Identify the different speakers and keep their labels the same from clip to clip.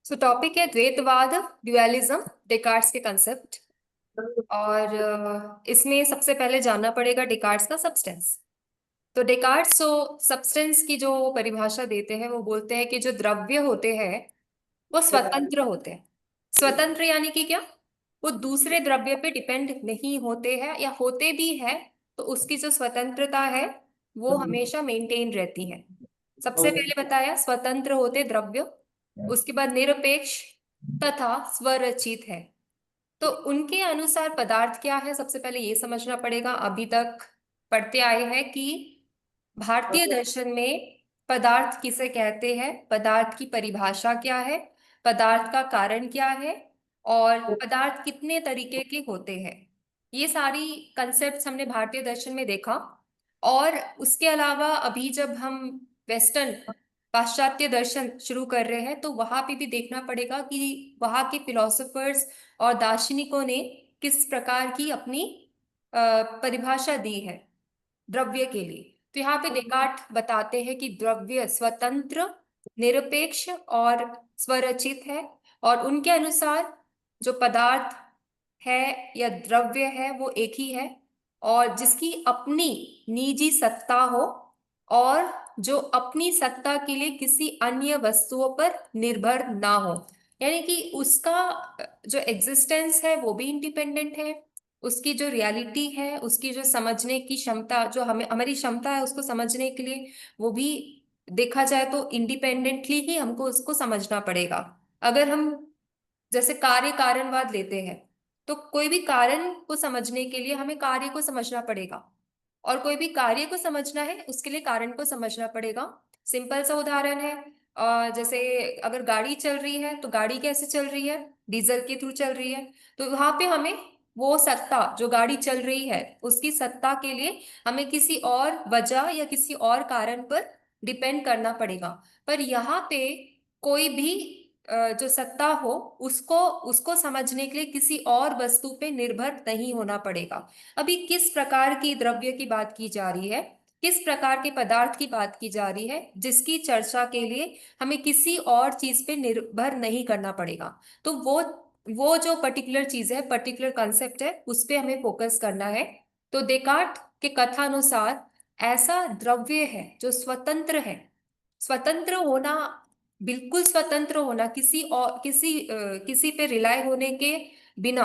Speaker 1: सो topic है द्वैतवाद, ड्युअलिज्म, डेकार्ट्स के concept. और इसमें सबसे पहले जानना पड़ेगा डेकार्ट्स का सब्सटेंस। तो डेकार्ट्स जो सब्सटेंस की जो परिभाषा देते हैं वो बोलते हैं कि जो द्रव्य होते हैं वो स्वतंत्र होते हैं। स्वतंत्र यानी कि क्या? वो दूसरे द्रव्य पे डिपेंड नहीं होते हैं, या होते भी है तो उसकी जो स्वतंत्रता है वो हमेशा मेंटेन रहती है। सबसे पहले बताया स्वतंत्र होते द्रव्य, उसके बाद निरपेक्ष तथा स्वरचित है। तो उनके अनुसार पदार्थ क्या है, सबसे पहले ये समझना पड़ेगा। अभी तक पढ़ते आए हैं कि भारतीय दर्शन में पदार्थ किसे कहते हैं, पदार्थ की परिभाषा क्या है, पदार्थ का कारण क्या है, और पदार्थ कितने तरीके के होते हैं। ये सारी कंसेप्ट्स हमने भारतीय दर्शन में देखा। और उसके अलावा अभी जब हम वेस्टर्न पाश्चात्य दर्शन शुरू कर रहे हैं तो वहां पे भी देखना पड़ेगा कि वहां के फिलोसोफर्स और दार्शनिकों ने किस प्रकार की अपनी परिभाषा दी है द्रव्य के लिए। तो यहाँ पे डेकार्ट बताते हैं कि द्रव्य स्वतंत्र, निरपेक्ष और स्वरचित है। और उनके अनुसार जो पदार्थ है या द्रव्य है वो एक ही है, और जिसकी अपनी निजी सत्ता हो, और जो अपनी सत्ता के लिए किसी अन्य वस्तुओं पर निर्भर ना हो। यानी कि उसका जो एग्जिस्टेंस है वो भी इंडिपेंडेंट है, उसकी जो रियलिटी है, उसकी जो समझने की क्षमता, जो हमें हमारी क्षमता है उसको समझने के लिए, वो भी देखा जाए तो इंडिपेंडेंटली ही हमको उसको समझना पड़ेगा। अगर हम जैसे कार्य कारणवाद लेते हैं तो कोई भी कारण को समझने के लिए हमें कार्य को समझना पड़ेगा, और कोई भी कार्य को समझना है उसके लिए कारण को समझना पड़ेगा। सिंपल सा उदाहरण है, जैसे अगर गाड़ी चल रही है तो गाड़ी कैसे चल रही है, डीजल के थ्रू चल रही है। तो वहां पे हमें वो सत्ता जो गाड़ी चल रही है उसकी सत्ता के लिए हमें किसी और वजह या किसी और कारण पर डिपेंड करना पड़ेगा। पर यहाँ पे कोई भी जो सत्ता हो उसको उसको समझने के लिए किसी और वस्तु पे निर्भर नहीं होना पड़ेगा। अभी किस प्रकार की द्रव्य की बात की जा रही है, किस प्रकार के पदार्थ की बात की जा रही है, जिसकी चर्चा के लिए हमें किसी और चीज पे निर्भर नहीं करना पड़ेगा। तो वो जो पर्टिकुलर चीज है, पर्टिकुलर कंसेप्ट है, उस पे हमें फोकस करना है। तो डेकार्ट के कथानुसार ऐसा द्रव्य है जो स्वतंत्र है। स्वतंत्र होना, बिल्कुल स्वतंत्र होना, किसी पे रिलाय होने के बिना,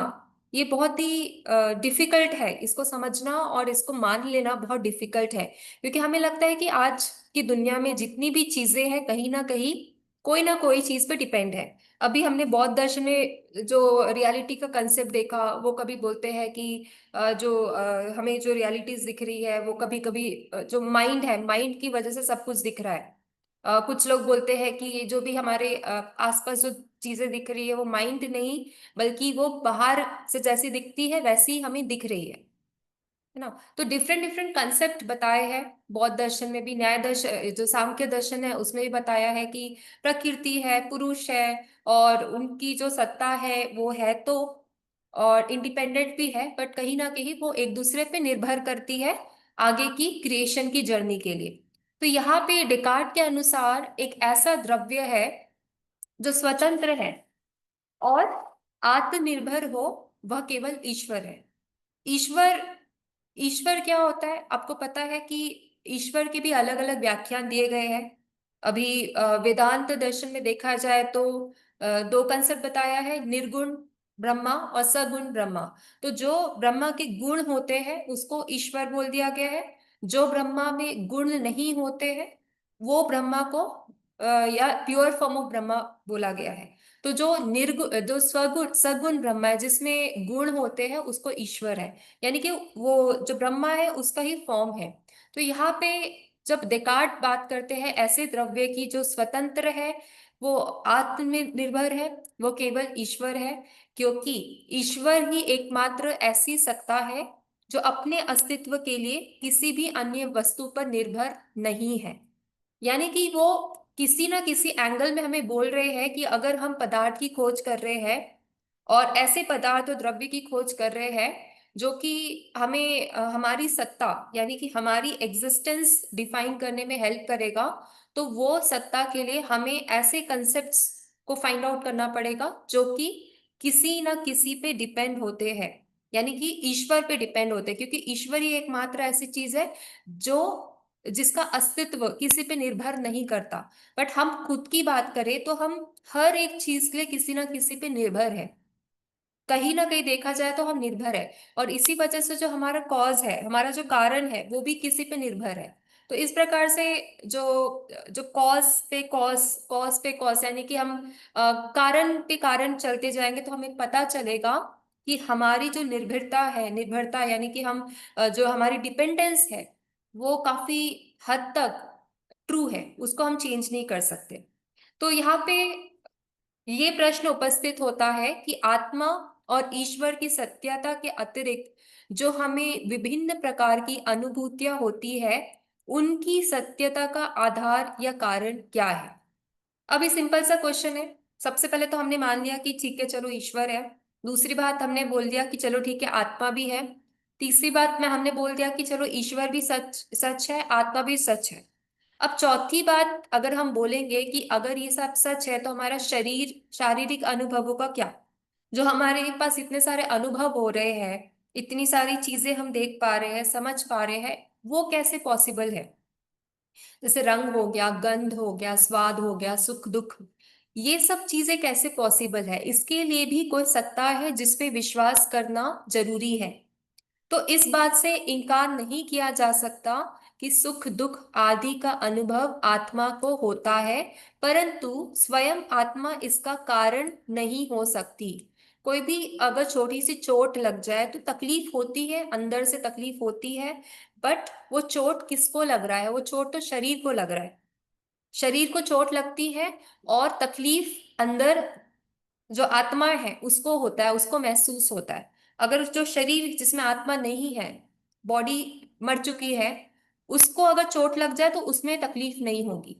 Speaker 1: ये बहुत ही डिफिकल्ट है। इसको समझना और इसको मान लेना बहुत डिफिकल्ट है, क्योंकि हमें लगता है कि आज की दुनिया में जितनी भी चीजें हैं कहीं ना कोई चीज पे डिपेंड है। अभी हमने बौद्ध दर्शन में जो रियलिटी का कंसेप्ट देखा, वो कभी बोलते हैं कि हमें जो रियलिटीज दिख रही है वो कभी कभी जो माइंड है, माइंड की वजह से सब कुछ दिख रहा है। कुछ लोग बोलते हैं कि ये जो भी हमारे आसपास जो चीजें दिख रही है वो माइंड नहीं, बल्कि वो बाहर से जैसी दिखती है वैसी ही हमें दिख रही है ना। तो डिफरेंट डिफरेंट कंसेप्ट बताए हैं बौद्ध दर्शन में भी। न्याय दर्शन जो सांख्य दर्शन है उसमें भी बताया है कि प्रकृति है, पुरुष है, और उनकी जो सत्ता है वो है तो, और इंडिपेंडेंट भी है, बट कहीं ना कहीं वो एक दूसरे पे निर्भर करती है आगे की क्रिएशन की जर्नी के लिए। तो यहाँ पे डेकार्ट के अनुसार एक ऐसा द्रव्य है जो स्वतंत्र है और आत्मनिर्भर हो, वह केवल ईश्वर है। ईश्वर, ईश्वर क्या होता है आपको पता है कि ईश्वर के भी अलग अलग व्याख्यान दिए गए हैं। अभी वेदांत दर्शन में देखा जाए तो दो कंसेप्ट बताया है, निर्गुण ब्रह्मा और सगुण ब्रह्मा। तो जो ब्रह्मा के गुण होते हैं उसको ईश्वर बोल दिया गया है। जो ब्रह्मा में गुण नहीं होते हैं वो ब्रह्मा को या प्योर फॉर्म ऑफ ब्रह्मा बोला गया है। तो जो स्वगुण सगुण ब्रह्मा है जिसमें गुण होते हैं उसको ईश्वर है, यानी कि वो जो ब्रह्मा है उसका ही फॉर्म है। तो यहाँ पे जब डेकार्ट बात करते हैं ऐसे द्रव्य की जो स्वतंत्र है, वो आत्मनिर्भर है, वो केवल ईश्वर है, क्योंकि ईश्वर ही एकमात्र ऐसी सत्ता है जो अपने अस्तित्व के लिए किसी भी अन्य वस्तु पर निर्भर नहीं है। यानी कि वो किसी ना किसी एंगल में हमें बोल रहे हैं कि अगर हम पदार्थ की खोज कर रहे हैं और ऐसे पदार्थ और द्रव्य की खोज कर रहे हैं जो कि हमें हमारी सत्ता यानी कि हमारी एग्जिस्टेंस डिफाइन करने में हेल्प करेगा, तो वो सत्ता के लिए हमें ऐसे कंसेप्ट्स को फाइंड आउट करना पड़ेगा जो कि किसी ना किसी पे डिपेंड होते हैं, यानी कि ईश्वर पे डिपेंड होते हैं, क्योंकि ईश्वर ही एकमात्र ऐसी चीज है जो जिसका अस्तित्व किसी पे निर्भर नहीं करता। बट हम खुद की बात करें तो हम हर एक चीज के लिए किसी ना किसी पे निर्भर है, कहीं ना कहीं देखा जाए तो हम निर्भर है। और इसी वजह से जो हमारा कॉज है, हमारा जो कारण है, वो भी किसी पे निर्भर है। तो इस प्रकार से जो जो कॉज पे कॉज यानी कि हम कारण पे कारण चलते जाएंगे तो हमें पता चलेगा कि हमारी जो निर्भरता यानी कि हम जो हमारी डिपेंडेंस है वो काफी हद तक ट्रू है, उसको हम चेंज नहीं कर सकते। तो यहाँ पे ये प्रश्न उपस्थित होता है कि आत्मा और ईश्वर की सत्यता के अतिरिक्त जो हमें विभिन्न प्रकार की अनुभूतियां होती है, उनकी सत्यता का आधार या कारण क्या है। अब ये सिंपल सा क्वेश्चन है। सबसे पहले तो हमने मान लिया कि ठीक है चलो ईश्वर है। दूसरी बात हमने बोल दिया कि चलो ठीक है आत्मा भी है। तीसरी बात में हमने बोल दिया कि चलो ईश्वर भी सच सच है, आत्मा भी सच है। अब चौथी बात अगर हम बोलेंगे कि अगर ये सब सच है तो हमारा शारीरिक अनुभवों का क्या, जो हमारे पास इतने सारे अनुभव हो रहे हैं, इतनी सारी चीजें हम देख पा रहे हैं, समझ पा रहे हैं, वो कैसे पॉसिबल है। जैसे रंग हो गया, गंध हो गया, स्वाद हो गया, सुख दुख, ये सब चीजें कैसे पॉसिबल है, इसके लिए भी कोई सत्ता है जिसपे विश्वास करना जरूरी है। तो इस बात से इनकार नहीं किया जा सकता कि सुख दुख आदि का अनुभव आत्मा को होता है, परंतु स्वयं आत्मा इसका कारण नहीं हो सकती। कोई भी अगर छोटी सी चोट लग जाए तो तकलीफ होती है, अंदर से तकलीफ होती है, बट वो चोट किसको लग रहा है, वो चोट तो शरीर को लग रहा है, शरीर को चोट लगती है। और तकलीफ अंदर जो आत्मा है उसको होता है, उसको महसूस होता है। अगर जो शरीर जिसमें आत्मा नहीं है, बॉडी मर चुकी है, उसको अगर चोट लग जाए तो उसमें तकलीफ नहीं होगी।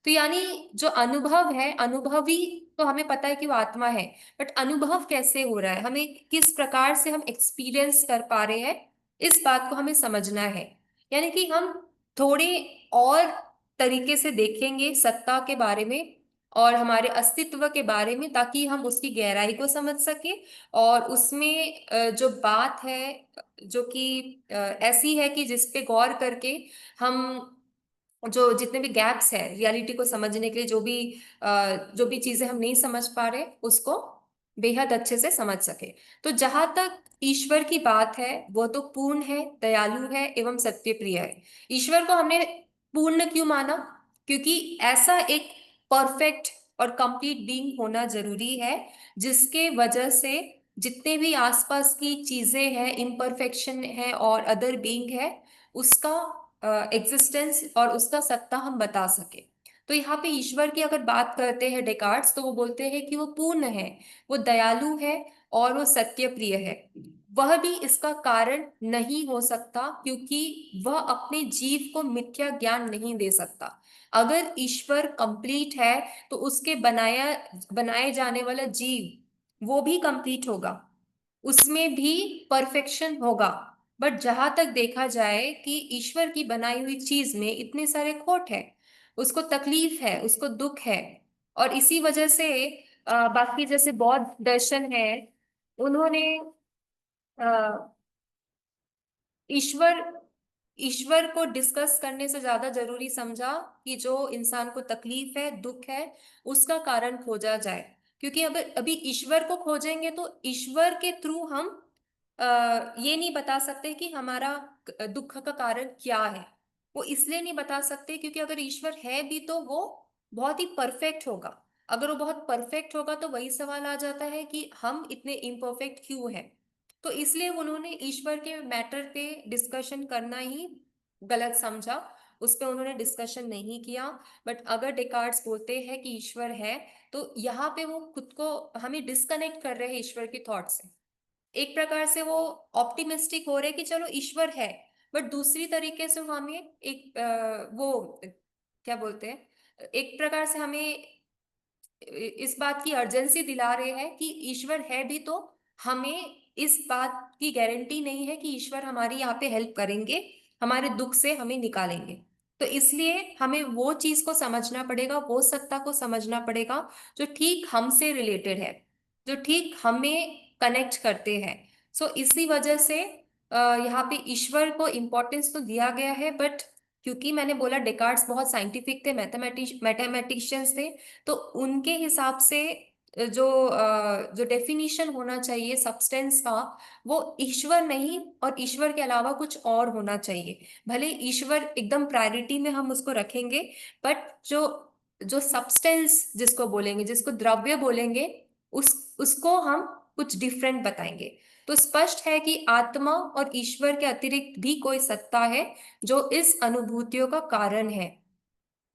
Speaker 1: तो यानी जो अनुभव है, अनुभवी तो हमें पता है कि वो आत्मा है, बट अनुभव कैसे हो रहा है, हमें किस प्रकार से हम एक्सपीरियंस कर पा रहे हैं, इस बात को हमें समझना है। यानी कि हम थोड़े और तरीके से देखेंगे सत्ता के बारे में और हमारे अस्तित्व के बारे में, ताकि हम उसकी गहराई को समझ सके। और उसमें जो बात है जो कि ऐसी है कि जिस पे गौर करके हम जो जितने भी गैप्स है रियलिटी को समझने के लिए, जो भी चीजें हम नहीं समझ पा रहे उसको बेहद अच्छे से समझ सके। तो जहां तक ईश्वर की बात है, वो तो पूर्ण है, दयालु है एवं सत्यप्रिय है। ईश्वर को हमने पूर्ण क्यों माना, क्योंकि ऐसा एक परफेक्ट और कंप्लीट बीइंग होना जरूरी है जिसके वजह से जितने भी आसपास की चीजें हैं, इम्परफेक्शन है और अदर बीइंग है, उसका एग्जिस्टेंस और उसका सत्ता हम बता सके। तो यहाँ पे ईश्वर की अगर बात करते हैं डेकार्ड्स, तो वो बोलते हैं कि वो पूर्ण है, वो दयालु है और वो सत्य प्रिय है। वह भी इसका कारण नहीं हो सकता क्योंकि वह अपने जीव को मिथ्या ज्ञान नहीं दे सकता। अगर ईश्वर कंप्लीट है तो उसके बनाए जाने वाला जीव वो भी कंप्लीट होगा, उसमें भी परफेक्शन होगा। बट जहां तक देखा जाए कि ईश्वर की बनाई हुई चीज में इतने सारे खोट है, उसको तकलीफ है, उसको दुख है। और इसी वजह से बाकी जैसे बौद्ध दर्शन है, उन्होंने अ, ईश्वर ईश्वर को डिस्कस करने से ज्यादा जरूरी समझा कि जो इंसान को तकलीफ है, दुख है, उसका कारण खोजा जाए। क्योंकि अब अभी ईश्वर को खोजेंगे तो ईश्वर के थ्रू हम ये नहीं बता सकते कि हमारा दुख का कारण क्या है। वो इसलिए नहीं बता सकते क्योंकि अगर ईश्वर है भी तो वो बहुत ही परफेक्ट होगा। अगर वो बहुत परफेक्ट होगा तो वही सवाल आ जाता है कि हम इतने इम्परफेक्ट क्यों हैं। तो इसलिए उन्होंने ईश्वर के मैटर पे डिस्कशन करना ही गलत समझा, उस पे उन्होंने डिस्कशन नहीं किया। बट अगर डेकार्ड्स बोलते हैं कि ईश्वर है, तो यहाँ पे वो खुद को हमें डिस्कनेक्ट कर रहे हैं ईश्वर की थॉट से। एक प्रकार से वो ऑप्टिमिस्टिक हो रहे हैं कि चलो ईश्वर है, बट दूसरी तरीके से वो हमें एक वो क्या बोलते हैं, एक प्रकार से हमें इस बात की अर्जेंसी दिला रहे हैं कि ईश्वर है भी तो हमें इस बात की गारंटी नहीं है कि ईश्वर हमारी यहाँ पे हेल्प करेंगे, हमारे दुख से हमें निकालेंगे। तो इसलिए हमें वो चीज को समझना पड़ेगा, वो सत्ता को समझना पड़ेगा जो ठीक हमसे रिलेटेड है, जो ठीक हमें कनेक्ट करते हैं। सो इसी वजह से यहाँ पे ईश्वर को इम्पोर्टेंस तो दिया गया है, बट क्योंकि मैंने बोला डेकार्ड्स बहुत साइंटिफिक थे, मैथमेटिशियंस थे, तो उनके हिसाब से जो डेफिनेशन होना चाहिए सब्सटेंस का, वो ईश्वर नहीं और ईश्वर के अलावा कुछ और होना चाहिए। भले ईश्वर एकदम प्रायोरिटी में हम उसको रखेंगे, बट जो जो सब्सटेंस जिसको बोलेंगे, जिसको द्रव्य बोलेंगे, उसको हम कुछ डिफरेंट बताएंगे। तो स्पष्ट है कि आत्मा और ईश्वर के अतिरिक्त भी कोई सत्ता है जो इस अनुभूतियों का कारण है।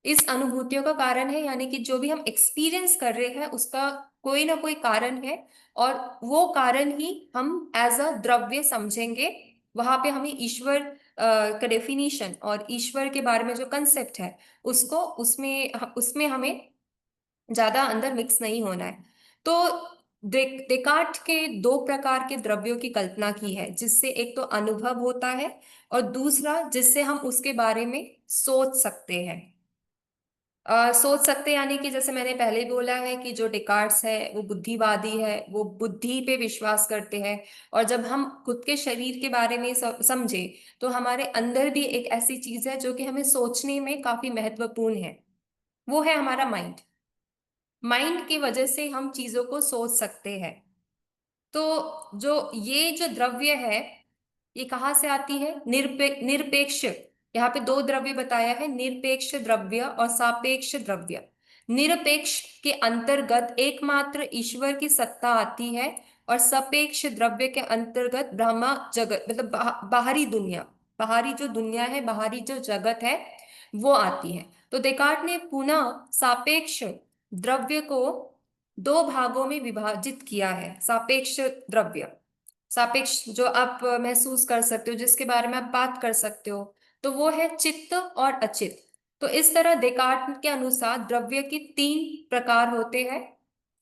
Speaker 1: इस अनुभूतियों का कारण है, यानी कि जो भी हम एक्सपीरियंस कर रहे हैं उसका कोई ना कोई कारण है, और वो कारण ही हम एज अ द्रव्य समझेंगे। वहां पे हमें ईश्वर का डेफिनेशन और ईश्वर के बारे में जो कंसेप्ट है उसको उसमें उसमें हमें ज्यादा अंदर मिक्स नहीं होना है। तो डेकार्ट के दो प्रकार के द्रव्यों की कल्पना की है, जिससे एक तो अनुभव होता है और दूसरा जिससे हम उसके बारे में सोच सकते हैं। सोच सकते यानी कि जैसे मैंने पहले बोला है कि जो डिकार्ड्स है वो बुद्धिवादी है, वो बुद्धि पे विश्वास करते हैं। और जब हम खुद के शरीर के बारे में समझे, तो हमारे अंदर भी एक ऐसी चीज है जो कि हमें सोचने में काफी महत्वपूर्ण है, वो है हमारा माइंड। माइंड की वजह से हम चीजों को सोच सकते हैं। तो जो द्रव्य है, ये कहाँ से आती है? निरपेक्ष। यहाँ पे दो द्रव्य बताया है, निरपेक्ष द्रव्य और सापेक्ष द्रव्य। निरपेक्ष के अंतर्गत एकमात्र ईश्वर की सत्ता आती है, और सापेक्ष द्रव्य के अंतर्गत ब्रह्मा जगत, मतलब बाहरी दुनिया, बाहरी जो दुनिया है, बाहरी जो जगत है, वो आती है। तो देकार्ट ने पुनः सापेक्ष द्रव्य को दो भागों में विभाजित किया है। सापेक्ष द्रव्य, सापेक्ष जो आप महसूस कर सकते हो, जिसके बारे में आप बात कर सकते हो, तो वो है चित्त और अचित्त। तो इस तरह डेकार्ट के अनुसार द्रव्य के तीन प्रकार होते हैं।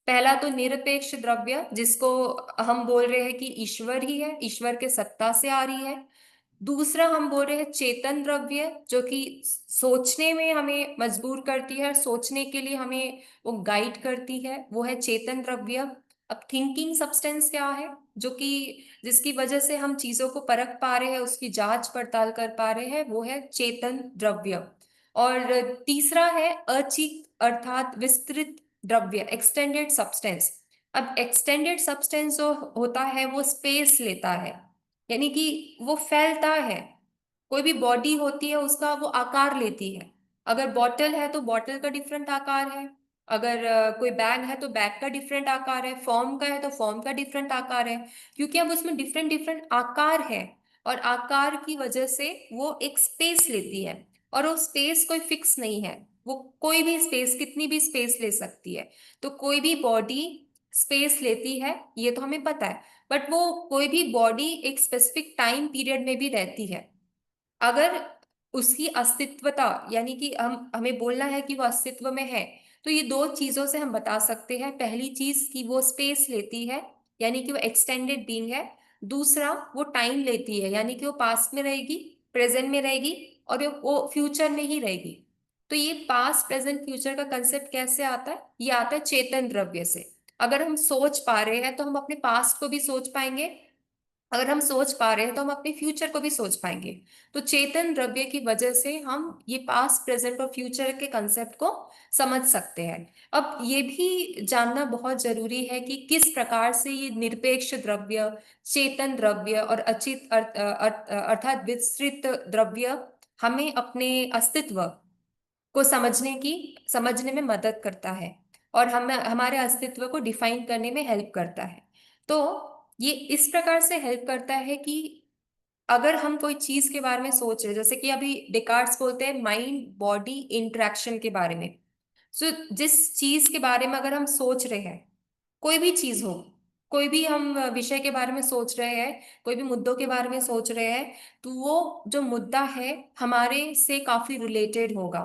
Speaker 1: पहला तो निरपेक्ष द्रव्य, जिसको हम बोल रहे हैं कि ईश्वर ही है, ईश्वर के सत्ता से आ रही है। दूसरा हम बोल रहे हैं चेतन द्रव्य, जो कि सोचने में हमें मजबूर करती है, सोचने के लिए हमें वो गाइड करती है, वो है चेतन द्रव्य। अब थिंकिंग सब्सटेंस क्या है, जो कि जिसकी वजह से हम चीजों को परख पा रहे हैं, उसकी जांच पड़ताल कर पा रहे हैं, वो है चेतन द्रव्य। और तीसरा है अचित अर्थात विस्तृत द्रव्य, एक्सटेंडेड सब्सटेंस। अब एक्सटेंडेड सब्सटेंस जो होता है वो स्पेस लेता है, यानी कि वो फैलता है। कोई भी बॉडी होती है उसका वो आकार लेती है। अगर बॉटल है तो बॉटल का डिफरेंट आकार है, अगर कोई बैग है तो बैग का डिफरेंट आकार है, फॉर्म का है तो फॉर्म का डिफरेंट आकार है, क्योंकि अब उसमें डिफरेंट डिफरेंट आकार है। और आकार की वजह से वो एक स्पेस लेती है, और वो स्पेस कोई फिक्स नहीं है, वो कोई भी स्पेस, कितनी भी स्पेस ले सकती है। तो कोई भी बॉडी स्पेस लेती है, ये तो हमें पता है, बट वो कोई भी बॉडी एक स्पेसिफिक टाइम पीरियड में भी रहती है। अगर उसकी अस्तित्वता, यानी कि हमें बोलना है कि वो अस्तित्व में है, तो ये दो चीजों से हम बता सकते हैं। पहली चीज कि वो स्पेस लेती है, यानी कि वो एक्सटेंडेड बीइंग है। दूसरा, वो टाइम लेती है, यानी कि वो पास्ट में रहेगी, प्रेजेंट में रहेगी, और वो फ्यूचर में ही रहेगी। तो ये पास्ट प्रेजेंट फ्यूचर का कंसेप्ट कैसे आता है? ये आता है चेतन द्रव्य से। अगर हम सोच पा रहे हैं तो हम अपने पास्ट को भी सोच पाएंगे, अगर हम सोच पा रहे हैं तो हम अपने फ्यूचर को भी सोच पाएंगे। तो चेतन द्रव्य की वजह से हम ये पास्ट प्रेजेंट और फ्यूचर के कंसेप्ट को समझ सकते हैं। अब ये भी जानना बहुत जरूरी है कि किस प्रकार से ये निरपेक्ष द्रव्य, चेतन द्रव्य और अचित अर्थात विस्तृत द्रव्य हमें अपने अस्तित्व को समझने में मदद करता है, और हम हमारे अस्तित्व को डिफाइन करने में हेल्प करता है। तो ये इस प्रकार से हेल्प करता है कि अगर हम कोई चीज के बारे में सोच रहे हैं, जैसे कि अभी डिकार्ड्स बोलते हैं माइंड बॉडी इंटरेक्शन के बारे में। सो जिस चीज के बारे में अगर हम सोच रहे हैं, कोई भी चीज हो, कोई भी हम विषय के बारे में सोच रहे हैं, कोई भी मुद्दों के बारे में सोच रहे हैं, तो वो जो मुद्दा है हमारे से काफी रिलेटेड होगा,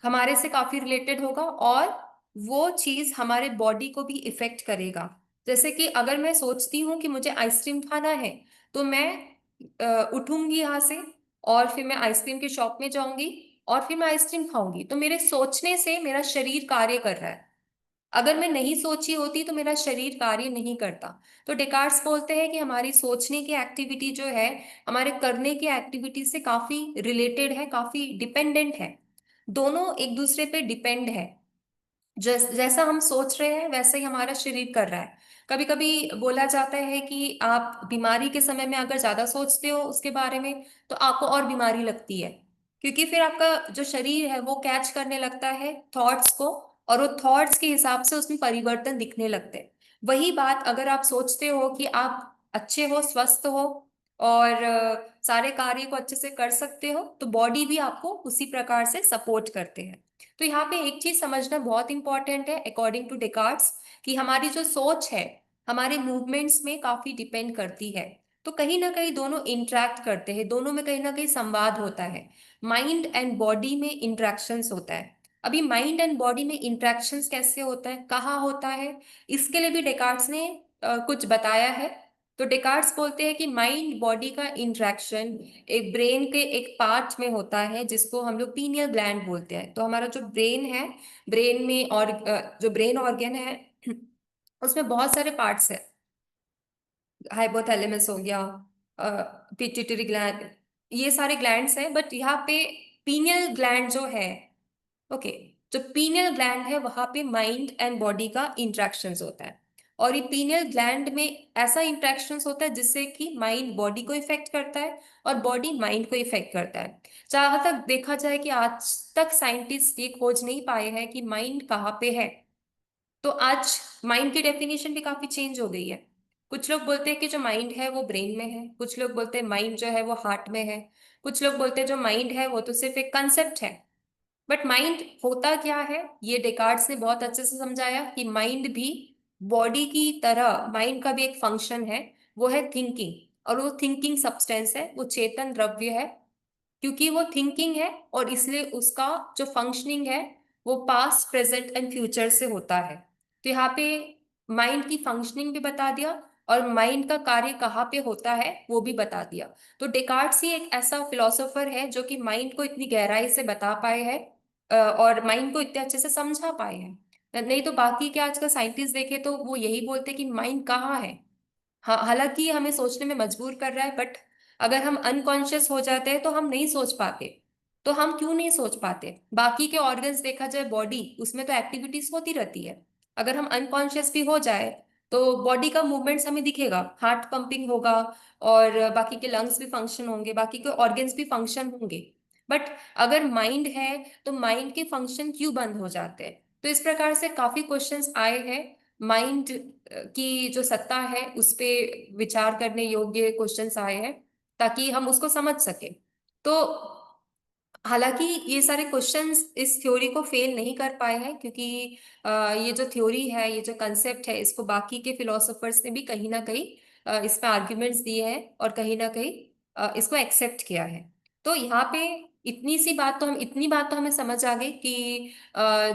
Speaker 1: हमारे से काफी रिलेटेड होगा, और वो चीज हमारे बॉडी को भी इफेक्ट करेगा। जैसे कि अगर मैं सोचती हूँ कि मुझे आइसक्रीम खाना है, तो मैं उठूंगी यहाँ से, और फिर मैं आइसक्रीम की शॉप में जाऊंगी, और फिर मैं आइसक्रीम खाऊंगी, तो मेरे सोचने से मेरा शरीर कार्य कर रहा है। अगर मैं नहीं सोची होती तो मेरा शरीर कार्य नहीं करता। तो डेकार्ड्स बोलते हैं कि हमारी सोचने की एक्टिविटी जो है हमारे करने की एक्टिविटी से काफी रिलेटेड है, काफी डिपेंडेंट है, दोनों एक दूसरे पे डिपेंड है। जैसा हम सोच रहे हैं वैसा ही हमारा शरीर कर रहा है। कभी कभी बोला जाता है कि आप बीमारी के समय में अगर ज्यादा सोचते हो उसके बारे में तो आपको और बीमारी लगती है, क्योंकि फिर आपका जो शरीर है वो कैच करने लगता है थॉट्स को, और वो थॉट्स के हिसाब से उसमें परिवर्तन दिखने लगते हैं। वही बात अगर आप सोचते हो कि आप अच्छे हो, स्वस्थ हो और सारे कार्य को अच्छे से कर सकते हो, तो बॉडी भी आपको उसी प्रकार से सपोर्ट करते हैं। तो यहाँ पे एक चीज समझना बहुत इंपॉर्टेंट है अकॉर्डिंग टू डेकार्ड्स, कि हमारी जो सोच है हमारे मूवमेंट्स में काफी डिपेंड करती है। तो कहीं ना कहीं दोनों इंटरेक्ट करते हैं, दोनों में कहीं ना कहीं संवाद होता है, माइंड एंड बॉडी में इंटरेक्शंस होता है। अभी माइंड एंड बॉडी में इंटरेक्शंस कैसे होता है, कहाँ होता है, इसके लिए भी डेकार्ड्स ने कुछ बताया है। तो डेकार्ड्स बोलते हैं कि माइंड बॉडी का इंटरेक्शन एक ब्रेन के एक पार्ट में होता है जिसको हम लोग पीनियल ग्लैंड बोलते हैं। तो हमारा जो ब्रेन है, ब्रेन में और जो ब्रेन ऑर्गन है उसमें बहुत सारे पार्ट्स है। हाइपोथैलेमस हो गया, पिट्यूटरी ग्लैंड, ये सारे ग्लैंड्स हैं, बट यहाँ पे पीनियल ग्लैंड जो है, ओके, जो पीनियल ग्लैंड है वहां पे माइंड एंड बॉडी का इंट्रैक्शंस होता है। और ये पीनियल ग्लैंड में ऐसा इंट्रैक्शंस होता है जिससे कि माइंड बॉडी को इफेक्ट करता है और बॉडी माइंड को इफेक्ट करता है। जहां तक देखा जाए कि आज तक साइंटिस्ट ये खोज नहीं पाए हैं कि माइंड कहाँ पे है। तो आज माइंड की डेफिनेशन भी काफी चेंज हो गई है। कुछ लोग बोलते हैं कि जो माइंड है वो ब्रेन में है, कुछ लोग बोलते हैं माइंड जो है वो हार्ट में है, कुछ लोग बोलते हैं जो माइंड है वो तो सिर्फ एक कंसेप्ट है। बट माइंड होता क्या है, ये डेकार्ड्स ने बहुत अच्छे से समझाया कि माइंड भी बॉडी की तरह, माइंड का भी एक फंक्शन है, वो है थिंकिंग। और वो थिंकिंग सब्सटेंस है, वो चेतन द्रव्य है, क्योंकि वो थिंकिंग है और इसलिए उसका जो फंक्शनिंग है वो पास्ट, प्रेजेंट एंड फ्यूचर से होता है। तो यहाँ पे माइंड की फंक्शनिंग भी बता दिया और माइंड का कार्य कहाँ पे होता है वो भी बता दिया। तो डेकार्ड्स ही एक ऐसा फिलोसोफर है जो कि माइंड को इतनी गहराई से बता पाए हैं और माइंड को इतने अच्छे से समझा पाए हैं। नहीं तो बाकी के आज का साइंटिस्ट देखे तो वो यही बोलते कि माइंड कहाँ है। हाँ, हालांकि हमें सोचने में मजबूर कर रहा है, बट अगर हम अनकॉन्शियस हो जाते हैं तो हम नहीं सोच पाते। तो हम क्यों नहीं सोच पाते, बाकी के ऑर्गन्स देखा जाए बॉडी, उसमें तो एक्टिविटीज होती रहती है। अगर हम अनकॉन्शियस भी हो जाए तो बॉडी का मूवमेंट्स हमें दिखेगा, हार्ट पंपिंग होगा और बाकी के लंग्स भी फंक्शन होंगे, बाकी के ऑर्गन्स भी फंक्शन होंगे। बट अगर माइंड है तो माइंड के फंक्शन क्यों बंद हो जाते हैं। तो इस प्रकार से काफी क्वेश्चंस आए हैं। माइंड की जो सत्ता है उस पे विचार करने योग्य क्वेश्चंस आए हैं ताकि हम उसको समझ सके। तो हालांकि ये सारे क्वेश्चंस इस थ्योरी को फेल नहीं कर पाए हैं, क्योंकि ये जो थ्योरी है, ये जो कंसेप्ट है, इसको बाकी के फिलोसोफर्स ने भी कहीं ना कहीं इस पे आर्ग्यूमेंट्स दिए हैं और कहीं ना कहीं इसको एक्सेप्ट किया है। तो यहाँ पे इतनी बात तो हमें समझ आ गई कि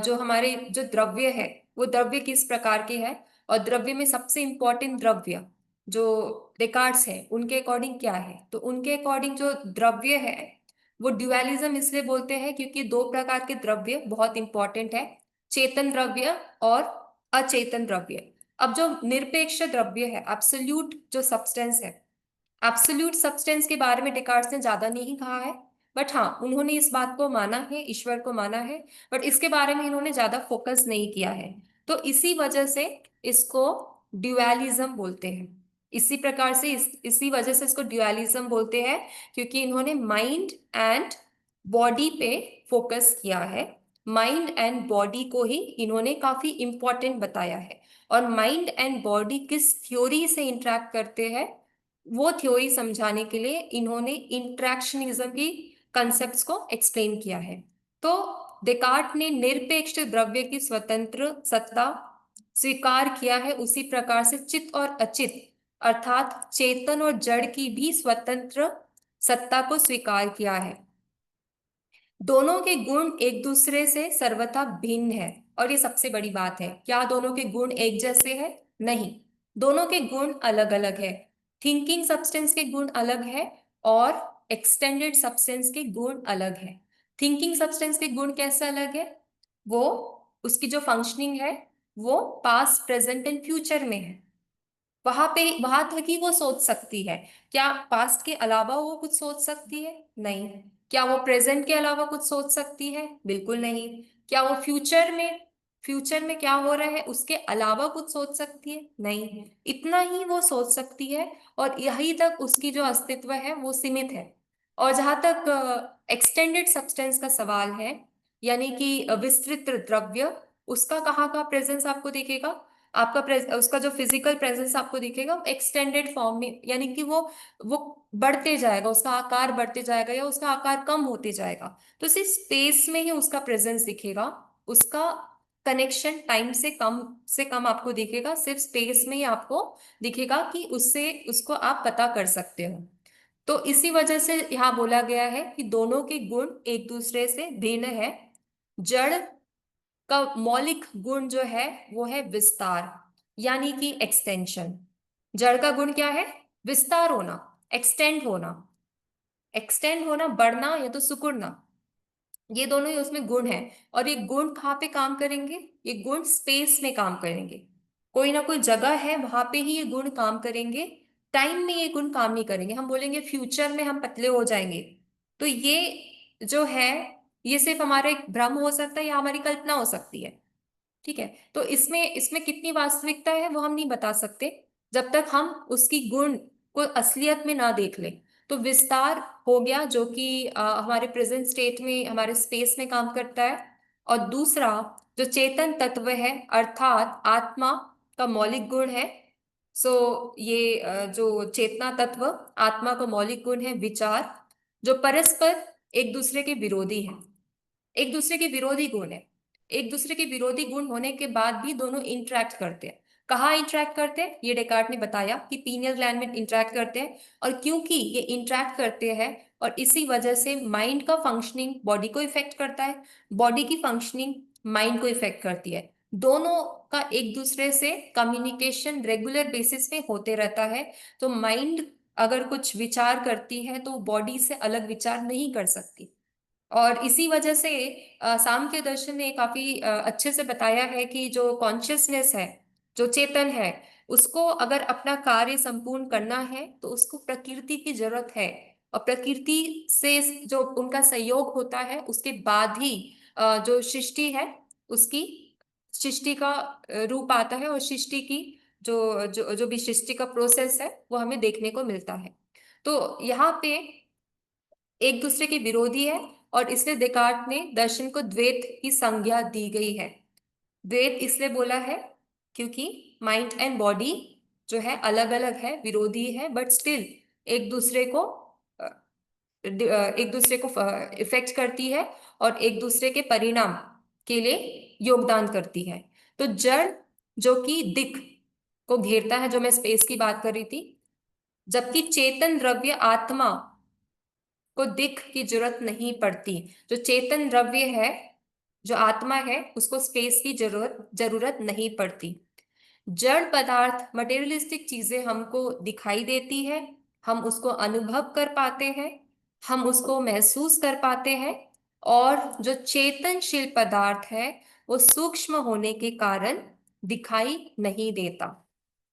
Speaker 1: जो हमारे जो द्रव्य है वो द्रव्य किस प्रकार के है, और द्रव्य में सबसे इंपॉर्टेंट द्रव्य जो डेकार्ड्स है उनके अकॉर्डिंग क्या है। तो उनके अकॉर्डिंग जो द्रव्य है वो ड्युअलिज्म इसलिए बोलते हैं क्योंकि दो प्रकार के द्रव्य बहुत इंपॉर्टेंट है, चेतन द्रव्य और अचेतन द्रव्य। अब जो निरपेक्ष द्रव्य है, एब्सोल्यूट जो सब्सटेंस है, एब्सोल्यूट सब्सटेंस के बारे में डेकार्ड्स ने ज्यादा नहीं कहा है। बट हाँ, उन्होंने इस बात को माना है, ईश्वर को माना है, बट इसके बारे में इन्होंने ज्यादा फोकस नहीं किया है। तो इसी वजह से इसको ड्युअलिज्म बोलते हैं। इसी प्रकार से इसी वजह से इसको ड्युअलिज्म बोलते हैं, क्योंकि इन्होंने माइंड एंड बॉडी पे फोकस किया है। माइंड एंड बॉडी को ही इन्होंने काफी इंपॉर्टेंट बताया है। और माइंड एंड बॉडी किस थ्योरी से इंटरेक्ट करते हैं वो थ्योरी समझाने के लिए इन्होंने इंट्रैक्शनिज्म की कंसेप्ट्स को एक्सप्लेन किया है। तो डेकार्ट ने निरपेक्ष द्रव्य की स्वतंत्र सत्ता स्वीकार किया है, उसी प्रकार से चित और अचित अर्थात चेतन और जड़ की भी स्वतंत्र सत्ता को स्वीकार किया है। दोनों के गुण एक दूसरे से सर्वथा भिन्न है। और ये सबसे बड़ी बात है, क्या दोनों के गुण एक जैसे हैं? नहीं, दोनों के गुण अलग अलग है। थिंकिंग सब्सटेंस के गुण अलग है और एक्सटेंडेड सब्सटेंस के गुण अलग है। थिंकिंग सब्सटेंस के गुण कैसे अलग है? वो उसकी जो फंक्शनिंग है वो पास्ट प्रेजेंट एंड फ्यूचर में है। वहां तक ही वो सोच सकती है। क्या पास्ट के अलावा वो कुछ सोच सकती है? नहीं। क्या वो प्रेजेंट के अलावा कुछ सोच सकती है? बिल्कुल नहीं। क्या वो फ्यूचर में क्या हो रहा है उसके अलावा कुछ सोच सकती है? नहीं। इतना ही वो सोच सकती है और यही तक उसकी जो अस्तित्व है वो सीमित है। और जहां तक एक्सटेंडेड सब्सटेंस का सवाल है, यानी कि विस्तृत द्रव्य, उसका कहाँ का प्रेजेंस आपको दिखेगा? उसका जो फिजिकल प्रेजेंस आपको दिखेगा एक्सटेंडेड फॉर्म में, यानी कि वो बढ़ते जाएगा, उसका आकार बढ़ते जाएगा या उसका आकार कम होते जाएगा। तो सिर्फ स्पेस में ही उसका प्रेजेंस दिखेगा। उसका कनेक्शन टाइम से कम आपको दिखेगा, सिर्फ स्पेस में ही आपको दिखेगा कि उससे उसको आप पता कर सकते हो। तो इसी वजह से यहाँ बोला गया है कि दोनों के गुण एक दूसरे से भिन्न है। जड़ का मौलिक गुण जो है वो है विस्तार, यानी कि एक्सटेंशन। जड़ का गुण क्या है? विस्तार होना, एक्सटेंड होना। एक्सटेंड होना, बढ़ना या तो सिकुड़ना, ये दोनों ही उसमें गुण है। और ये गुण कहाँ पे काम करेंगे? ये गुण स्पेस में काम करेंगे। कोई ना कोई जगह है वहां पे ही ये गुण काम करेंगे। टाइम में ये गुण काम नहीं करेंगे। हम बोलेंगे फ्यूचर में हम पतले हो जाएंगे, तो ये जो है ये सिर्फ हमारा एक भ्रम हो सकता है या हमारी कल्पना हो सकती है। ठीक है। तो इसमें इसमें कितनी वास्तविकता है वो हम नहीं बता सकते जब तक हम उसकी गुण को असलियत में ना देख लें। तो विस्तार हो गया जो कि हमारे प्रेजेंट स्टेट में हमारे स्पेस में काम करता है। और दूसरा जो चेतन तत्व है अर्थात आत्मा का मौलिक गुण है। सो ये जो चेतना तत्व आत्मा का मौलिक गुण है विचार, जो परस्पर एक दूसरे के विरोधी है, एक दूसरे के विरोधी गुण है। एक दूसरे के विरोधी गुण होने के बाद भी दोनों इंटरेक्ट करते हैं। कहाँ इंटरेक्ट करते हैं? ये डेकार्ट ने बताया कि पीनियल ग्लैंड में इंटरेक्ट करते हैं। और क्योंकि ये इंटरेक्ट करते हैं और इसी वजह से माइंड का फंक्शनिंग बॉडी को इफेक्ट करता है, बॉडी की फंक्शनिंग माइंड को इफेक्ट करती है। दोनों का एक दूसरे से कम्युनिकेशन रेगुलर बेसिस पे होते रहता है। तो माइंड अगर कुछ विचार करती है तो बॉडी से अलग विचार नहीं कर सकती। और इसी वजह से सांख्य दर्शन ने काफी अच्छे से बताया है कि जो कॉन्शियसनेस है, जो चेतन है, उसको अगर अपना कार्य संपूर्ण करना है तो उसको प्रकृति की जरूरत है। और प्रकृति से जो उनका सहयोग होता है उसके बाद ही जो सृष्टि है उसकी सृष्टि का रूप आता है। और सृष्टि की जो जो जो भी सृष्टि का प्रोसेस है वो हमें देखने को मिलता है। तो यहाँ पे एक दूसरे के विरोधी है और इसलिए देकार्ट ने दर्शन को द्वैत की संज्ञा दी गई है। द्वैत इसलिए बोला है क्योंकि माइंड एंड बॉडी जो है अलग अलग है, विरोधी है, बट स्टिल एक दूसरे को इफेक्ट करती है और एक दूसरे के परिणाम के लिए योगदान करती है। तो जड़ जो कि दिक् को घेरता है, जो मैं स्पेस की बात कर रही थी, जबकि चेतन द्रव्य आत्मा को दिख की जरूरत नहीं पड़ती। जो चेतन द्रव्य है, जो आत्मा है, उसको स्पेस की जरूरत जरूरत नहीं पड़ती। जड़ पदार्थ मटेरियलिस्टिक चीजें हमको दिखाई देती है, हम उसको अनुभव कर पाते हैं, हम उसको महसूस कर पाते हैं। और जो चेतनशील पदार्थ है वो सूक्ष्म होने के कारण दिखाई नहीं देता।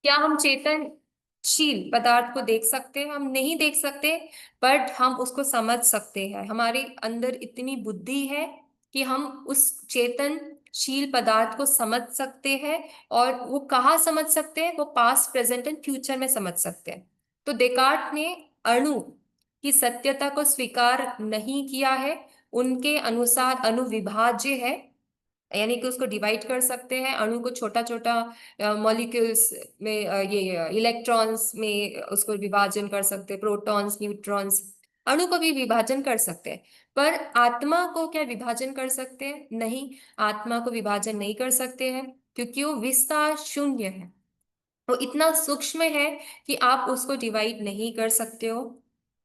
Speaker 1: क्या हम चेतनशील पदार्थ को देख सकते हैं? हम नहीं देख सकते, बट हम उसको समझ सकते हैं। हमारे अंदर इतनी बुद्धि है कि हम उस चेतनशील पदार्थ को समझ सकते हैं। और वो कहाँ समझ सकते हैं? वो पास्ट प्रेजेंट एंड फ्यूचर में समझ सकते हैं। तो डेकार्ट ने अणु की सत्यता को स्वीकार नहीं किया है। उनके अनुसार अणु विभाज्य है, यानी कि उसको डिवाइड कर सकते हैं। अणु को छोटा छोटा मॉलिक्यूल्स में ये इलेक्ट्रॉन्स में उसको विभाजन कर सकते हैं, प्रोटॉन्स न्यूट्रॉन्स। अणु को भी विभाजन कर सकते हैं, पर आत्मा को क्या विभाजन कर सकते हैं? नहीं, आत्मा को विभाजन नहीं कर सकते हैं क्योंकि वो विस्तार शून्य है। वो इतना सूक्ष्म है कि आप उसको डिवाइड नहीं कर सकते हो।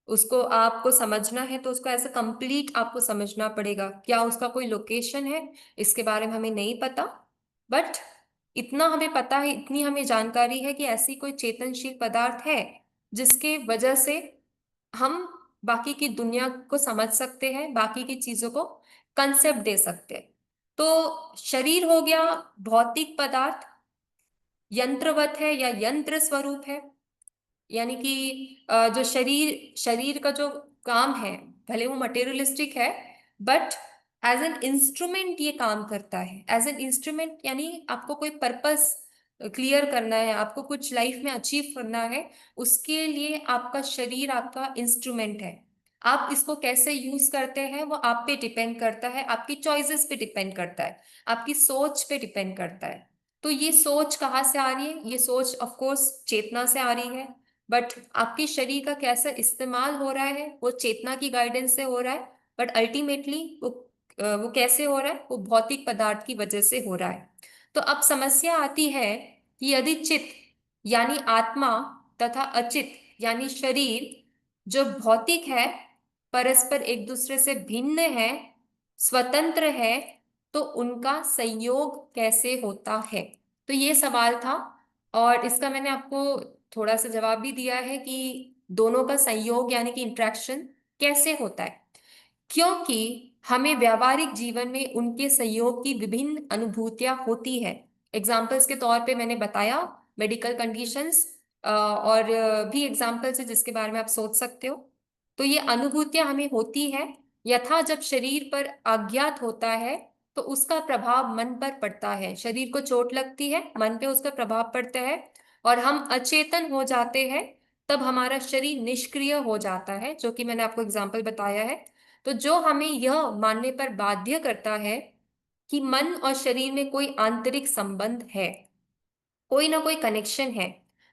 Speaker 1: उसको आपको समझना है तो उसको ऐसा कंप्लीट आपको समझना पड़ेगा। क्या उसका कोई लोकेशन है इसके बारे में हमें नहीं पता, बट इतना हमें पता है, इतनी हमें जानकारी है कि ऐसी कोई चेतनशील पदार्थ है जिसके वजह से हम बाकी की दुनिया को समझ सकते हैं, बाकी की चीजों को कंसेप्ट दे सकते हैं। तो शरीर हो गया भौतिक पदार्थ, यंत्रवत है या यंत्र स्वरूप है, यानी कि जो शरीर शरीर का जो काम है भले वो मटेरियलिस्टिक है, बट एज एन इंस्ट्रूमेंट ये काम करता है। एज एन इंस्ट्रूमेंट यानी आपको कोई पर्पस क्लियर करना है, आपको कुछ लाइफ में अचीव करना है, उसके लिए आपका शरीर आपका इंस्ट्रूमेंट है। आप इसको कैसे यूज करते हैं वो आप पे डिपेंड करता है, आपकी चॉइसेस पे डिपेंड करता है, आपकी सोच पे डिपेंड करता है। तो ये सोच कहाँ से आ रही है? ये सोच ऑफ कोर्स चेतना से आ रही है, बट आपके शरीर का कैसा इस्तेमाल हो रहा है वो चेतना की गाइडेंस से हो रहा है, बट अल्टीमेटली वो कैसे हो रहा है? वो भौतिक पदार्थ की वजह से हो रहा है। तो अब समस्या आती है कि यदि चित्त यानी आत्मा तथा अचित यानी शरीर जो भौतिक है परस्पर एक दूसरे से भिन्न है, स्वतंत्र है, तो उनका संयोग कैसे होता है? तो ये सवाल था, और इसका मैंने आपको थोड़ा सा जवाब भी दिया है कि दोनों का संयोग यानी कि इंट्रैक्शन कैसे होता है, क्योंकि हमें व्यावहारिक जीवन में उनके संयोग की विभिन्न अनुभूतियां होती है। एग्जाम्पल्स के तौर पे मैंने बताया मेडिकल कंडीशंस, और भी एग्जाम्पल्स है जिसके बारे में आप सोच सकते हो। तो ये अनुभूतियां हमें होती है, यथा जब शरीर पर आघात होता है तो उसका प्रभाव मन पर पड़ता है। शरीर को चोट लगती है, मन पे उसका प्रभाव पड़ता है, और हम अचेतन हो जाते हैं, तब हमारा शरीर निष्क्रिय हो जाता है, जो कि मैंने आपको एग्जाम्पल बताया है। तो जो हमें यह मानने पर बाध्य करता है कि मन और शरीर में कोई आंतरिक संबंध है, कोई ना कोई कनेक्शन है।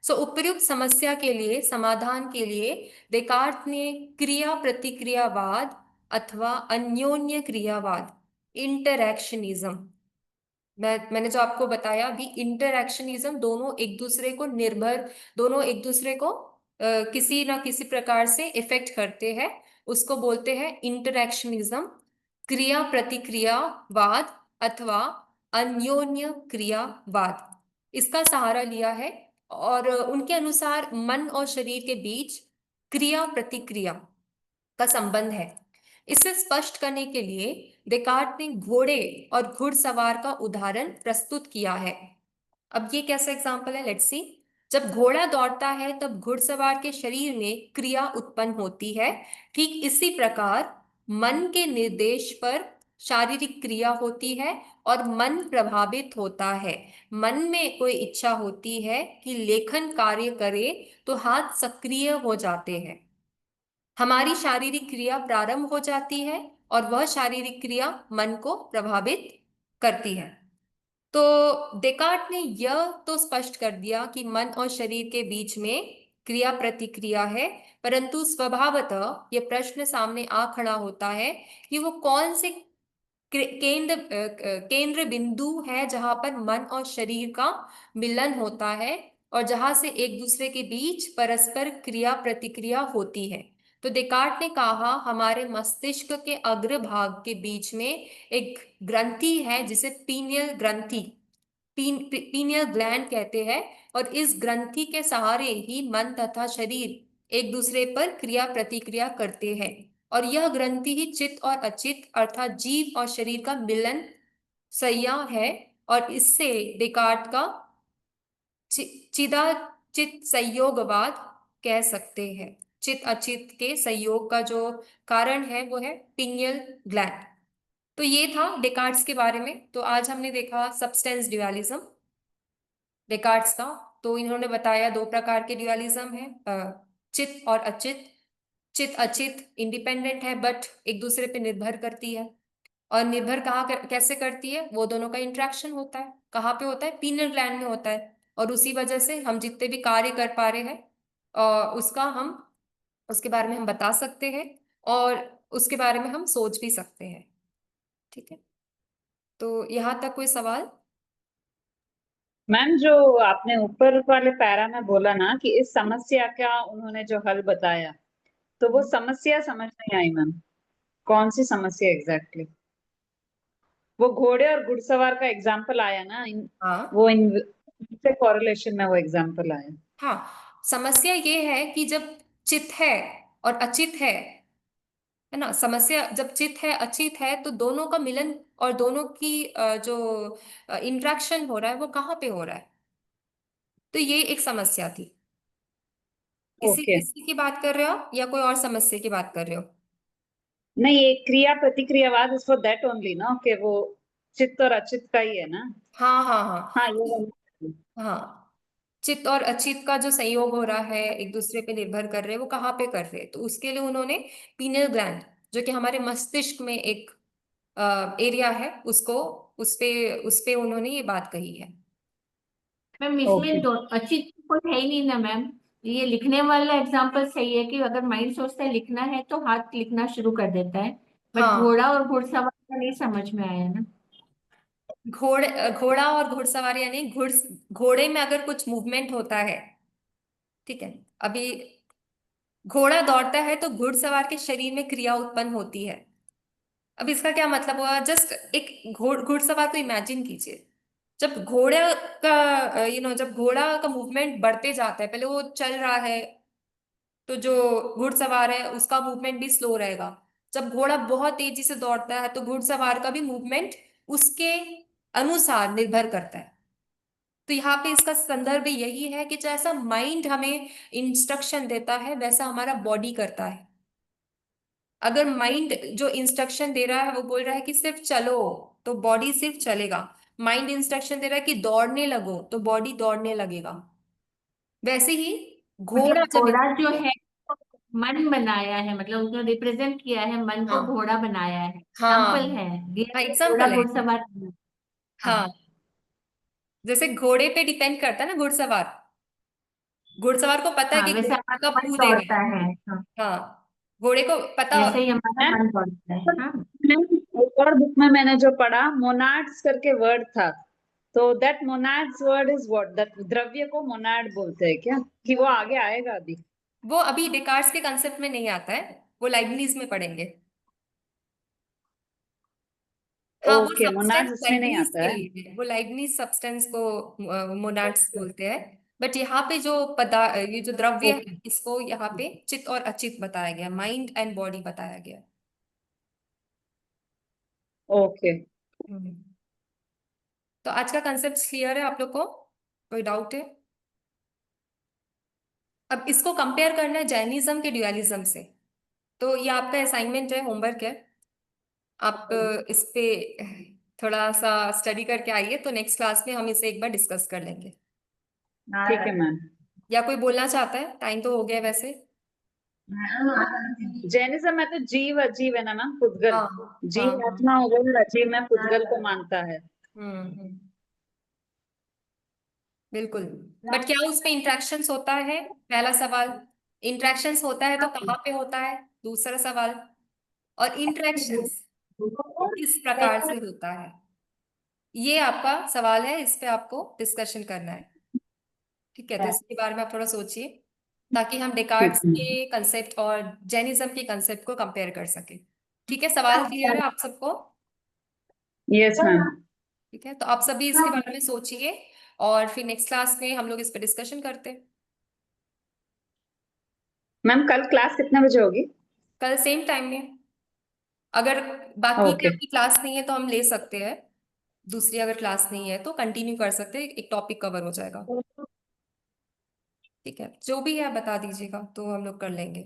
Speaker 1: सो उपयुक्त समस्या के लिए समाधान के लिए डेकार्ट ने क्रिया प्रतिक्रियावाद अथवा अन्योन्य क्रियावाद, इंटरैक्शनिज्म, मैंने जो आपको बताया अभी, इंटरैक्शनिज्म, दोनों एक दूसरे को निर्भर, दोनों एक दूसरे को किसी ना किसी प्रकार से इफेक्ट करते हैं, उसको बोलते हैं इंटरैक्शनिज्म, क्रिया प्रतिक्रियावाद अथवा अन्योन्य क्रियावाद। इसका सहारा लिया है, और उनके अनुसार मन और शरीर के बीच क्रिया प्रतिक्रिया का संबंध है। इसे स्पष्ट करने के लिए डेकार्ट ने घोड़े और घुड़सवार का उदाहरण प्रस्तुत किया है। अब ये कैसा एग्जाम्पल है, लेट्स सी। जब घोड़ा दौड़ता है तब घुड़सवार के शरीर में क्रिया उत्पन्न होती है। ठीक इसी प्रकार मन के निर्देश पर शारीरिक क्रिया होती है और मन प्रभावित होता है। मन में कोई इच्छा होती है कि लेखन कार्य करे तो हाथ सक्रिय हो जाते हैं, हमारी शारीरिक क्रिया प्रारंभ हो जाती है, और वह शारीरिक क्रिया मन को प्रभावित करती है। तो डेकार्ट ने यह तो स्पष्ट कर दिया कि मन और शरीर के बीच में क्रिया प्रतिक्रिया है, परंतु स्वभावतः यह प्रश्न सामने आ खड़ा होता है कि वो कौन से केंद्र बिंदु है जहां पर मन और शरीर का मिलन होता है, और जहां से एक दूसरे के बीच परस्पर क्रिया प्रतिक्रिया होती है। तो डेकार्ट ने कहा हमारे मस्तिष्क के अग्र भाग के बीच में एक ग्रंथि है जिसे पीनियल ग्रंथि, पीनियल ग्लैंड कहते हैं, और इस ग्रंथि के सहारे ही मन तथा शरीर एक दूसरे पर क्रिया प्रतिक्रिया करते हैं, और यह ग्रंथि ही चित्त और अचित्त अर्थात जीव और शरीर का मिलन सैया है। और इससे डेकार्ट का चिदाचित संयोगवाद कह सकते हैं। चित अचित के संयोग का जो कारण है वो है पिनियल ग्लैंड। तो ये था डेकार्ट्स के बारे में। तो आज हमने देखा सब्सटेंस ड्यूअलिज्म डेकार्ट्स का। तो इन्होंने बताया दो प्रकार के ड्यूअलिज्म है, चित और अचित। चित अचित इंडिपेंडेंट है बट एक दूसरे पे निर्भर करती है, और निर्भर कैसे करती है? वो दोनों का इंट्रैक्शन होता है। कहाँ पे होता है? पीनल ग्लैंड में होता है, और उसी वजह से हम जितने भी कार्य कर पा रहे हैं उसका हम उसके बारे में हम बता सकते हैं, और उसके बारे में हम सोच भी सकते हैं। ठीक है, तो यहाँ तक कोई सवाल?
Speaker 2: मैम, जो आपने ऊपर वाले पैरा में बोला ना कि इस समस्या का उन्होंने जो हल बताया, तो वो समस्या समझ नहीं आई मैम। कौन सी समस्या एग्जैक्टली? वो घोड़े और घुड़सवार का एग्जाम्पल आया ना
Speaker 1: हाँ
Speaker 2: वो से कॉरिलेशन में वो एग्जाम्पल आया।
Speaker 1: हाँ, समस्या ये है कि जब चित है और अचित है, है ना। समस्या जब चित है अचित है तो दोनों का मिलन और दोनों की जो इंट्रैक्शन हो रहा है वो कहाँ पे हो रहा है। तो ये एक समस्या थी। इसी
Speaker 2: ओके।
Speaker 1: इसी की बात कर रहे हो या कोई और समस्या की बात कर रहे हो।
Speaker 2: नहीं, ये क्रिया प्रतिक्रियावाद इज फॉर दैट ओनली ना, कि वो चित्त और अचित्त का ही है ना।
Speaker 1: हाँ हाँ हाँ।
Speaker 2: हाँ, ये वाला।
Speaker 1: हाँ, चित्त और अचित्त का जो संयोग हो रहा है एक दूसरे पे निर्भर कर रहे हैं, वो कहाँ पे कर रहे हैं, तो उसके लिए उन्होंने पीनल ग्लैंड जो कि हमारे मस्तिष्क में एक एरिया है उसको, उस पे उन्होंने ये बात कही है।
Speaker 3: Ma'am
Speaker 2: okay.
Speaker 3: इसमें दो अच्छी चीज कोई है ही नहीं ना मैम। ये लिखने वाला एग्जाम्पल सही है कि अगर माइंड सोचता है लिखना है तो हाथ लिखना शुरू कर देता है। बट
Speaker 1: हाँ,
Speaker 3: घोड़ा और घुड़सवार का नहीं समझ में आया ना।
Speaker 1: घोड़ा और घुड़सवार यानी घोड़े में अगर कुछ मूवमेंट होता है, ठीक है। अभी घोड़ा दौड़ता है तो घुड़सवार के शरीर में क्रिया उत्पन्न होती है। अब इसका क्या मतलब हुआ, जस्ट एक घुड़सवार को इमेजिन कीजिए। जब घोड़े का जब घोड़ा का मूवमेंट बढ़ते जाता है, पहले वो चल रहा है तो जो घुड़सवार है उसका मूवमेंट भी स्लो रहेगा। जब घोड़ा बहुत तेजी से दौड़ता है तो घुड़सवार का भी मूवमेंट उसके अनुसार निर्भर करता है। तो यहाँ पे इसका संदर्भ यही है कि जैसा माइंड हमें इंस्ट्रक्शन देता है वैसा हमारा बॉडी करता है। अगर माइंड जो इंस्ट्रक्शन दे रहा है वो बोल रहा है कि सिर्फ चलो, तो बॉडी सिर्फ चलेगा। माइंड इंस्ट्रक्शन दे रहा है कि दौड़ने लगो तो बॉडी दौड़ने लगेगा। वैसे ही
Speaker 3: मतलब
Speaker 1: घोड़ा जब
Speaker 3: घोड़ा जो है तो मन बनाया है, मतलब उसने रिप्रेजेंट किया है, मन को
Speaker 1: हाँ
Speaker 3: घोड़ा बनाया है,
Speaker 1: हाँ
Speaker 3: एग्जाम्पल है। ये
Speaker 1: हाँ,
Speaker 3: घोड़ा
Speaker 1: एग्जाम्पल है।
Speaker 3: घुड़सवार। हाँ।
Speaker 1: हाँ, जैसे घोड़े पे डिपेंड करता है ना घुड़सवार। घुड़सवार को पता है
Speaker 3: हाँ
Speaker 1: कि
Speaker 3: वैसे
Speaker 1: घोड़ा
Speaker 3: हमारा
Speaker 1: कब
Speaker 3: मन
Speaker 1: कूदेगा।
Speaker 3: दौड़ता है। हाँ
Speaker 1: हाँ, घोड़े को पता।
Speaker 3: वैसे ही हमारा
Speaker 2: मैम,
Speaker 3: मन दौड़ता है। हाँ।
Speaker 2: एक और बुक में मैंने जो पढ़ा, मोनाड्स करके वर्ड था। तो that monads word is what, that द्रव्य को मोनाड बोलते हैं क्या, कि वो आगे आएगा अभी?
Speaker 1: वो अभी डिकार्ड्स के कंसेप्ट में नहीं आता है, वो लाइबनिज में पढ़ेंगे। हाँ, वो
Speaker 2: ओके,
Speaker 1: सब्सटेंस
Speaker 2: मोनाड्स उसमें नहीं
Speaker 1: लाइबनिज
Speaker 2: आता
Speaker 1: के
Speaker 2: है।
Speaker 1: लिए है, वो लाइबनिज सब्सटेंस को मोनाड्स बोलते हैं। बट यहाँ पे जो ये जो द्रव्य
Speaker 2: ओके।
Speaker 1: है इसको यहाँ पे चित्त और अचित बताया गया, माइंड एंड बॉडी बताया गया।
Speaker 2: ओके।
Speaker 1: हम्म। तो आज का कंसेप्ट क्लियर है आप लोग को, कोई डाउट है। अब इसको कंपेयर करना है जैनिज्म के ड्यूअलिज्म से। तो ये आपका असाइनमेंट है, होमवर्क है। आप इस पे थोड़ा सा स्टडी करके आइए, तो नेक्स्ट क्लास में हम इसे एक बार डिस्कस कर लेंगे।
Speaker 2: ठीक है मैम।
Speaker 1: या कोई बोलना चाहता है, टाइम तो हो गया है वैसे।
Speaker 2: जैनिज्म में तो जीव अजीव है ना मैम, पुद्गल।
Speaker 1: हाँ हाँ
Speaker 2: जीव
Speaker 1: हाँ।
Speaker 2: आत्मा हो गई और अजीव में पुद्गल को मानता है।
Speaker 1: हम्म, बिल्कुल। बट क्या उसमें इंट्रैक्शंस होता है, पहला सवाल। इंट्रैक्शंस होता है तो कहाँ पे होता है, दूसरा सवाल। और इंट्रैक्शंस किस प्रकार से होता है, ये आपका सवाल है, इस पे आपको डिस्कशन करना है। ठीक है, तो इसके बारे में आप थोड़ा सोचिए, ताकि हम
Speaker 2: ठीक
Speaker 1: डेकार्ड्स
Speaker 2: है।
Speaker 1: के कंसेप्ट और जेनिज्म के कंसेप्ट को कंपेयर कर सके। ठीक है, सवाल क्लियर है आप सबको।
Speaker 2: Yes ma'am.
Speaker 1: ठीक है, तो आप सभी इसके बारे में सोचिए और फिर नेक्स्ट क्लास में हम लोग इस पर डिस्कशन करते हैं।
Speaker 2: मैम, कल क्लास कितने बजे होगी?
Speaker 1: कल सेम टाइम में। अगर बाकी की
Speaker 2: ओके।
Speaker 1: आपकी क्लास नहीं है तो हम ले सकते हैं, दूसरी अगर क्लास नहीं है तो कंटिन्यू कर सकते हैं, एक टॉपिक कवर हो जाएगा। ठीक है, जो भी है बता दीजिएगा तो हम लोग कर लेंगे।